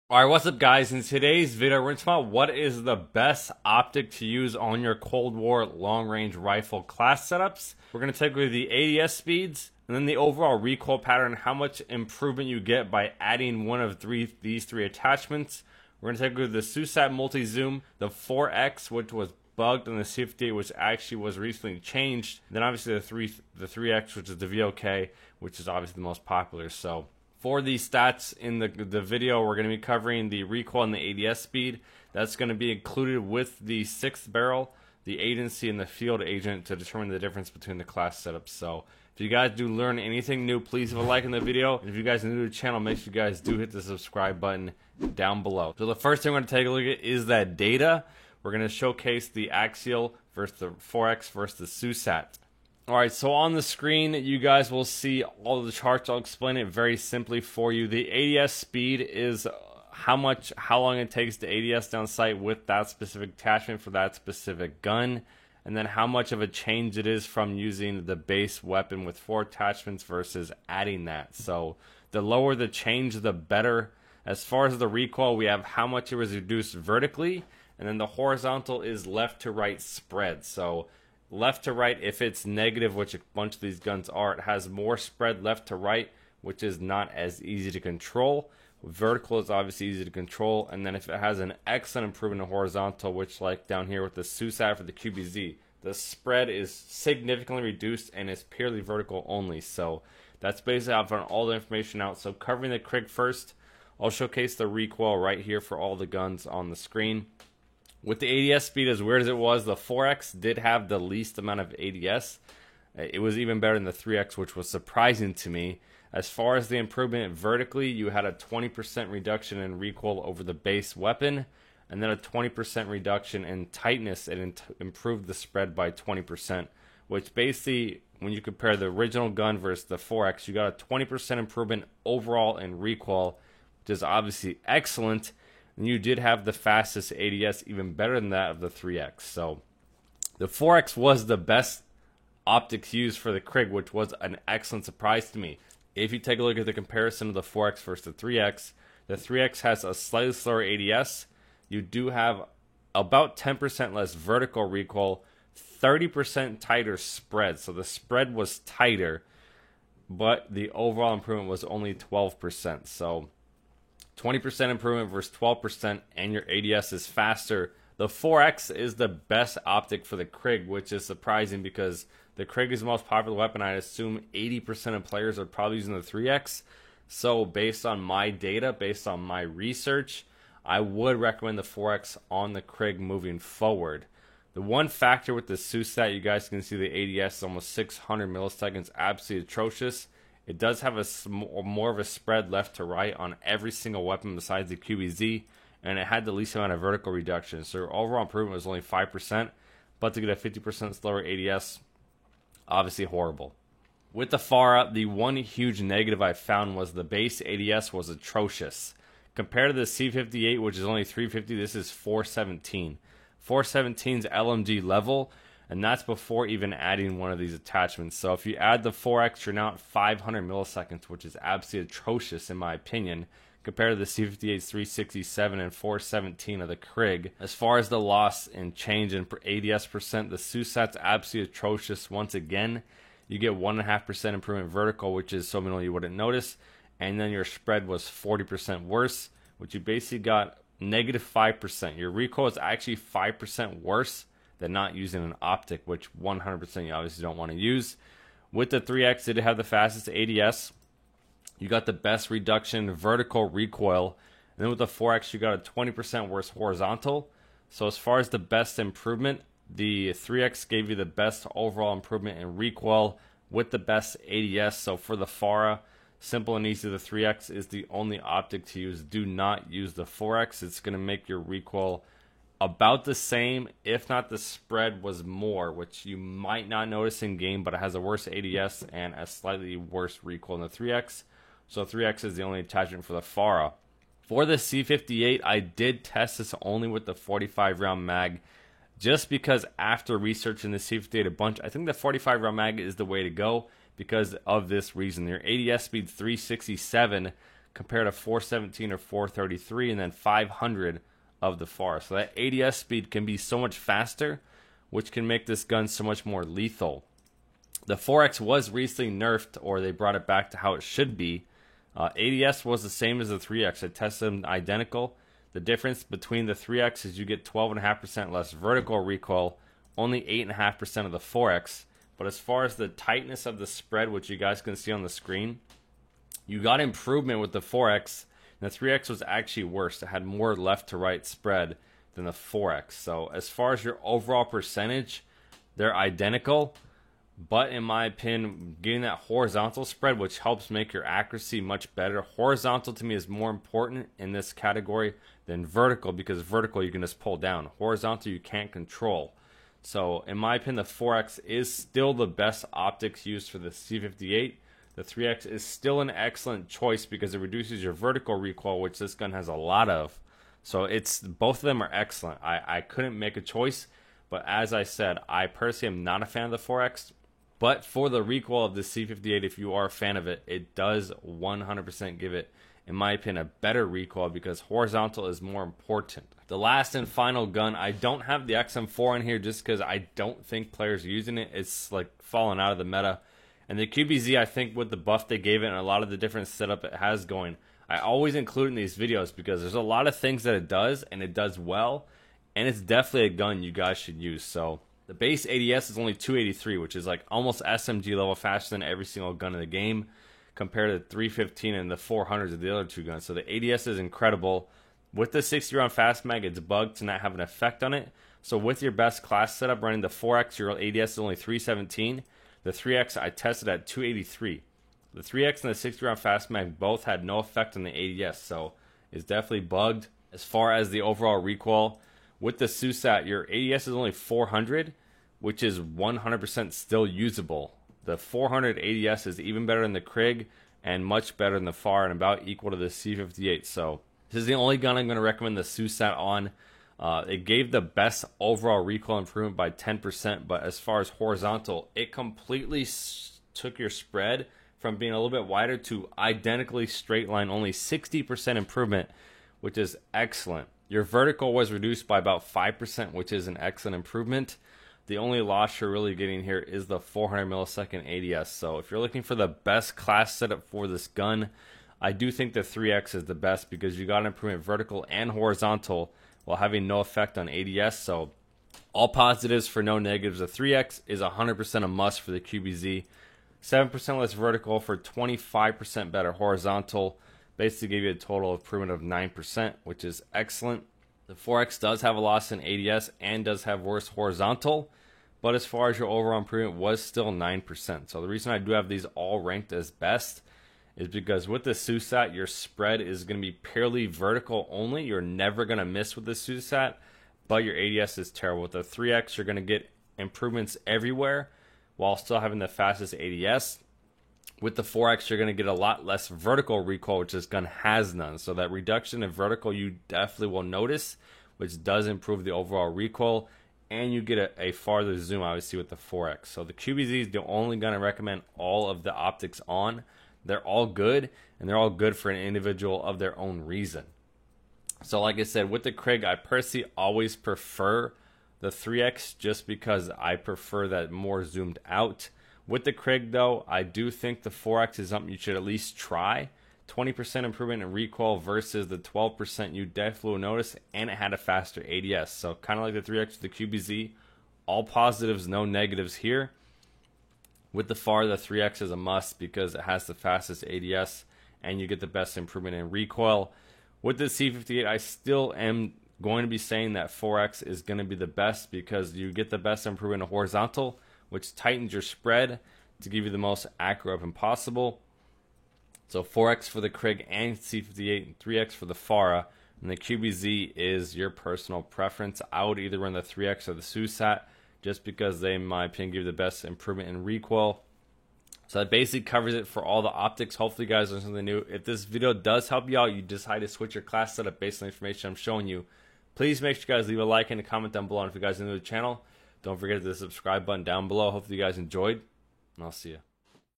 Alright, what's up guys? In today's video, we're going to talk about what is the best optic to use on your Cold War long-range rifle class setups. We're going to take a look at the ADS speeds, and then the overall recoil pattern, how much improvement you get by adding one of these three attachments. We're going to take a look at the SUSAT multi-zoom, the 4X, which was bugged, and the C58, which actually was recently changed. And then obviously the 3X, which is the VOK, which is obviously the most popular. So for these stats in the video, we're going to be covering the recoil and the ADS speed. That's going to be included with the 6th barrel, the agency, and the field agent to determine the difference between the class setups. So if you guys do learn anything new, please leave a like in the video. And if you guys are new to the channel, make sure you guys do hit the subscribe button down below. So the first thing we're going to take a look at is that data. We're going to showcase the Axial versus the 4X versus the SUSAT. Alright, so on the screen, you guys will see all of the charts. I'll explain it very simply for you. The ADS speed is how long it takes to ADS down sight with that specific attachment for that specific gun, and then how much of a change it is from using the base weapon with 4 attachments versus adding that. So the lower the change, the better. As far as the recoil, we have how much it was reduced vertically, and then the horizontal is left to right spread. So left to right, if it's negative, which a bunch of these guns are, it has more spread left to right, which is not as easy to control. Vertical is obviously easy to control, and then if it has an excellent improvement in horizontal, which like down here with the SUSAT for the QBZ, the spread is significantly reduced and is purely vertical only. So that's basically how I found all the information out. So covering the Krig first, I'll showcase the recoil right here for all the guns on the screen. With the ADS speed, as weird as it was, the 4X did have the least amount of ADS. It was even better than the 3X, which was surprising to me. As far as the improvement vertically, you had a 20% reduction in recoil over the base weapon, and then a 20% reduction in tightness. It improved the spread by 20%, which basically, when you compare the original gun versus the 4X, you got a 20% improvement overall in recoil, which is obviously excellent. And you did have the fastest ADS, even better than that of the 3X. So the 4X was the best optics used for the Krig, which was an excellent surprise to me. If you take a look at the comparison of the 4X versus the 3X has a slightly slower ADS. You do have about 10% less vertical recoil, 30% tighter spread. So the spread was tighter, but the overall improvement was only 12%. So 20% improvement versus 12%, and your ADS is faster. The 4X is the best optic for the Krig, which is surprising because the Krig is the most popular weapon. I assume 80% of players are probably using the 3X. So based on my data, based on my research, I would recommend the 4X on the Krig moving forward. The one factor with the SUSAT, you guys can see the ADS is almost 600 milliseconds, absolutely atrocious. It does have more of a spread left to right on every single weapon besides the QBZ, and it had the least amount of vertical reduction. So your overall improvement was only 5%, but to get a 50% slower ADS, obviously horrible. With the FARA, the one huge negative I found was the base ADS was atrocious. Compared to the C58, which is only 350, this is 417. 417's LMG level, and that's before even adding one of these attachments. So if you add the 4X, you're now at 500 milliseconds, which is absolutely atrocious in my opinion, compared to the C58's 367 and 417 of the Krig. As far as the loss and change in ADS percent, the SUSAT's absolutely atrocious. Once again, you get 1.5% improvement vertical, which is so minimal you wouldn't notice, and then your spread was 40% worse, which you basically got negative 5%. Your recoil is actually 5% worse than not using an optic, which 100% you obviously don't want to use. With the 3X, it did have the fastest ADS. You got the best reduction in vertical recoil. And then with the 4X, you got a 20% worse horizontal. So as far as the best improvement, the 3X gave you the best overall improvement in recoil with the best ADS. So for the FARA, simple and easy, the 3X is the only optic to use. Do not use the 4X. It's going to make your recoil about the same, if not the spread was more, which you might not notice in game, but it has a worse ADS and a slightly worse recoil in the 3X. So 3X is the only attachment for the FARA. For the C58, I did test this only with the 45 round mag, just because after researching the C58 a bunch, I think the 45 round mag is the way to go because of this reason. Your ADS speed 367 compared to 417 or 433, and then 500 of the FAR. So that ADS speed can be so much faster, which can make this gun so much more lethal. The 4X was recently nerfed, or they brought it back to how it should be. ADS was the same as the 3X. I tested them identical. The difference between the 3X is you get 12.5% less vertical recoil, only 8.5% of the 4X. But as far as the tightness of the spread, which you guys can see on the screen, you got improvement with the 4X. And the 3X was actually worse. It had more left to right spread than the 4X. So as far as your overall percentage, they're identical. But in my opinion, getting that horizontal spread, which helps make your accuracy much better. Horizontal to me is more important in this category than vertical, because vertical you can just pull down. Horizontal you can't control. So in my opinion, the 4X is still the best optics used for the C58. The 3X is still an excellent choice because it reduces your vertical recoil, which this gun has a lot of. So it's both of them are excellent. I couldn't make a choice, but as I said, I personally am not a fan of the 4X. But for the recoil of the C58, if you are a fan of it, it does 100% give it, in my opinion, a better recoil because horizontal is more important. The last and final gun, I don't have the XM4 in here just because I don't think players are using it. It's like falling out of the meta. And the QBZ, I think with the buff they gave it and a lot of the different setup it has going, I always include in these videos because there's a lot of things that it does, and it does well. And it's definitely a gun you guys should use. So the base ADS is only 283, which is like almost SMG level faster than every single gun in the game, compared to 315 and the 400s of the other two guns. So the ADS is incredible. With the 60 round fast mag, it's bugged to not have an effect on it. So with your best class setup running the 4X, your ADS is only 317. The 3X I tested at 283. The 3X and the 60 round fast mag both had no effect on the ADS, so it's definitely bugged. As far as the overall recoil, with the SUSAT, your ADS is only 400, which is 100% still usable. The 400 ADS is even better than the Krig and much better than the FAR and about equal to the C58. So this is the only gun I'm going to recommend the SUSAT on. It gave the best overall recoil improvement by 10%, but as far as horizontal, it completely took your spread from being a little bit wider to identically straight line, only 60% improvement, which is excellent. Your vertical was reduced by about 5%, which is an excellent improvement. The only loss you're really getting here is the 400 millisecond ADS. So if you're looking for the best class setup for this gun, I do think the 3X is the best because you got an improvement vertical and horizontal while having no effect on ADS. So all positives for no negatives. The 3X is 100% a must for the QBZ. 7% less vertical for 25% better horizontal. Basically gave you a total improvement of 9%, which is excellent. The 4X does have a loss in ADS and does have worse horizontal, but as far as your overall improvement was still 9%. So the reason I do have these all ranked as best is because with the SUSAT, your spread is going to be purely vertical only. You're never going to miss with the SUSAT, but your ADS is terrible. With the 3X, you're going to get improvements everywhere while still having the fastest ADS. With the 4X, you're going to get a lot less vertical recoil, which this gun has none. So that reduction in vertical you definitely will notice, which does improve the overall recoil. And you get a farther zoom, obviously, with the 4X. So the QBZ is the only gun I recommend all of the optics on. They're all good, and they're all good for an individual of their own reason. So like I said, with the Krig, I personally always prefer the 3X just because I prefer that more zoomed out. With the Krig, though, I do think the 4X is something you should at least try. 20% improvement in recoil versus the 12% you definitely will notice, and it had a faster ADS. So kind of like the 3X with the QBZ, all positives, no negatives here. With the FAR, the 3X is a must because it has the fastest ADS, and you get the best improvement in recoil. With the C58, I still am going to be saying that 4X is going to be the best because you get the best improvement in horizontal, which tightens your spread to give you the most accurate weapon possible. So 4X for the Krig and C58, and 3X for the FARA, and the QBZ is your personal preference. I would either run the 3X or the SUSAT just because they, in my opinion, give the best improvement in recoil. So that basically covers it for all the optics. Hopefully you guys learned something new. If this video does help you out, you decide to switch your class setup based on the information I'm showing you, please make sure you guys leave a like and a comment down below. And if you guys are new to the channel, don't forget to hit the subscribe button down below. Hopefully you guys enjoyed, and I'll see you.